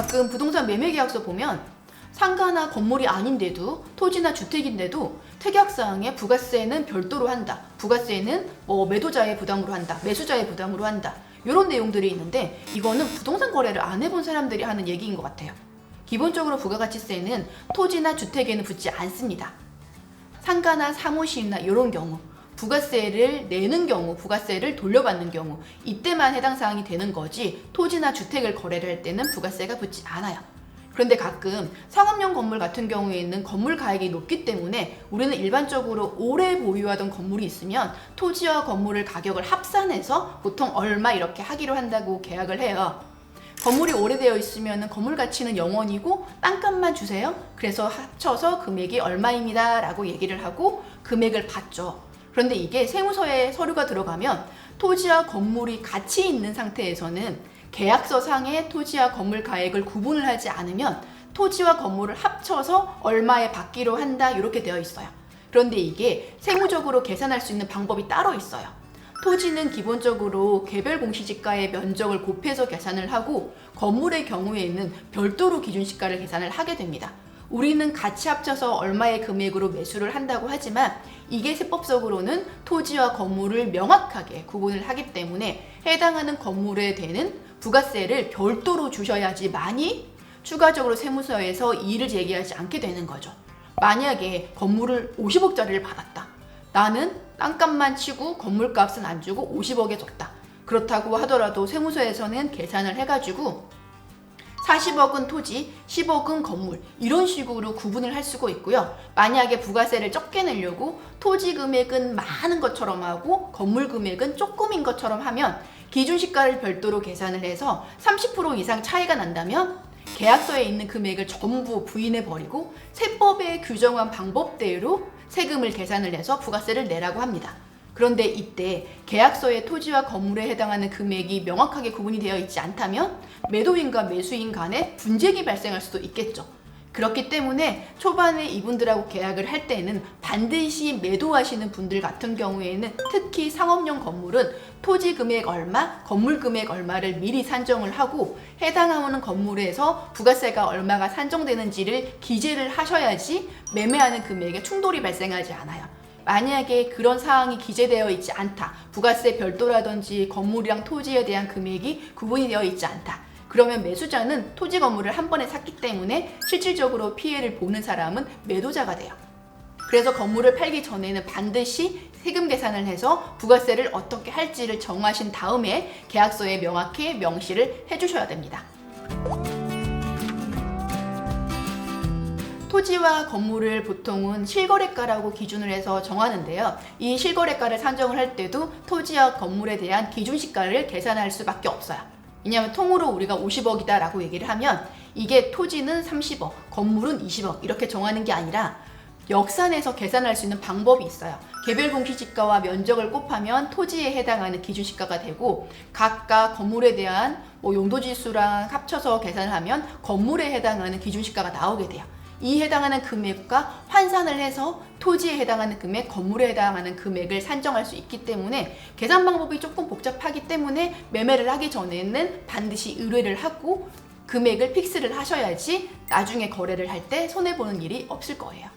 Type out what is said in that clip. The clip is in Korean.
가끔 부동산 매매 계약서 보면 상가나 건물이 아닌데도 토지나 주택인데도 특약사항에 부가세는 별도로 한다. 부가세는 매도자의 부담으로 한다. 매수자의 부담으로 한다. 이런 내용들이 있는데 이거는 부동산 거래를 안 해본 사람들이 하는 얘기인 것 같아요. 기본적으로 부가가치세는 토지나 주택에는 붙지 않습니다. 상가나 사무실이나 이런 경우 부가세를 내는 경우, 부가세를 돌려받는 경우 이때만 해당 사항이 되는 거지 토지나 주택을 거래를 할 때는 부가세가 붙지 않아요. 그런데 가끔 상업용 건물 같은 경우에는 건물 가액이 높기 때문에 우리는 일반적으로 오래 보유하던 건물이 있으면 토지와 건물을 가격을 합산해서 보통 얼마 이렇게 하기로 한다고 계약을 해요. 건물이 오래되어 있으면 건물 가치는 0원이고 땅값만 주세요. 그래서 합쳐서 금액이 얼마입니다 라고 얘기를 하고 금액을 받죠. 그런데 이게 세무서에 서류가 들어가면 토지와 건물이 같이 있는 상태에서는 계약서 상에 토지와 건물 가액을 구분을 하지 않으면 토지와 건물을 합쳐서 얼마에 받기로 한다 이렇게 되어 있어요. 그런데 이게 세무적으로 계산할 수 있는 방법이 따로 있어요. 토지는 기본적으로 개별 공시지가의 면적을 곱해서 계산을 하고 건물의 경우에는 별도로 기준시가를 계산을 하게 됩니다. 우리는 같이 합쳐서 얼마의 금액으로 매수를 한다고 하지만 이게 세법적으로는 토지와 건물을 명확하게 구분을 하기 때문에 해당하는 건물에 대는 부가세를 별도로 주셔야지만이 추가적으로 세무서에서 이의를 제기하지 않게 되는 거죠. 만약에 건물을 50억짜리를 받았다. 나는 땅값만 치고 건물값은 안 주고 50억에 줬다. 그렇다고 하더라도 세무서에서는 계산을 해가지고 40억은 토지, 10억은 건물 이런 식으로 구분을 할 수가 있고요. 만약에 부가세를 적게 내려고 토지 금액은 많은 것처럼 하고 건물 금액은 조금인 것처럼 하면 기준시가를 별도로 계산을 해서 30% 이상 차이가 난다면 계약서에 있는 금액을 전부 부인해버리고 세법에 규정한 방법대로 세금을 계산을 해서 부가세를 내라고 합니다. 그런데 이때 계약서에 토지와 건물에 해당하는 금액이 명확하게 구분이 되어 있지 않다면 매도인과 매수인 간에 분쟁이 발생할 수도 있겠죠. 그렇기 때문에 초반에 이분들하고 계약을 할 때는 반드시 매도하시는 분들 같은 경우에는 특히 상업용 건물은 토지 금액 얼마, 건물 금액 얼마를 미리 산정을 하고 해당하는 건물에서 부가세가 얼마가 산정되는지를 기재를 하셔야지 매매하는 금액에 충돌이 발생하지 않아요. 만약에 그런 사항이 기재되어 있지 않다. 부가세 별도라든지 건물이랑 토지에 대한 금액이 구분이 되어 있지 않다. 그러면 매수자는 토지 건물을 한 번에 샀기 때문에 실질적으로 피해를 보는 사람은 매도자가 돼요. 그래서 건물을 팔기 전에는 반드시 세금 계산을 해서 부가세를 어떻게 할지를 정하신 다음에 계약서에 명확히 명시를 해주셔야 됩니다. 토지와 건물을 보통은 실거래가라고 기준을 해서 정하는데요. 이 실거래가를 산정을 할 때도 토지와 건물에 대한 기준시가를 계산할 수밖에 없어요. 왜냐하면 통으로 우리가 50억이다 라고 얘기를 하면 이게 토지는 30억, 건물은 20억 이렇게 정하는 게 아니라 역산해서 계산할 수 있는 방법이 있어요. 개별 공시지가와 면적을 곱하면 토지에 해당하는 기준시가가 되고 각각 건물에 대한 용도지수랑 합쳐서 계산을 하면 건물에 해당하는 기준시가가 나오게 돼요. 이 해당하는 금액과 환산을 해서 토지에 해당하는 금액, 건물에 해당하는 금액을 산정할 수 있기 때문에 계산 방법이 조금 복잡하기 때문에 매매를 하기 전에는 반드시 의뢰를 하고 금액을 픽스를 하셔야지 나중에 거래를 할 때 손해보는 일이 없을 거예요.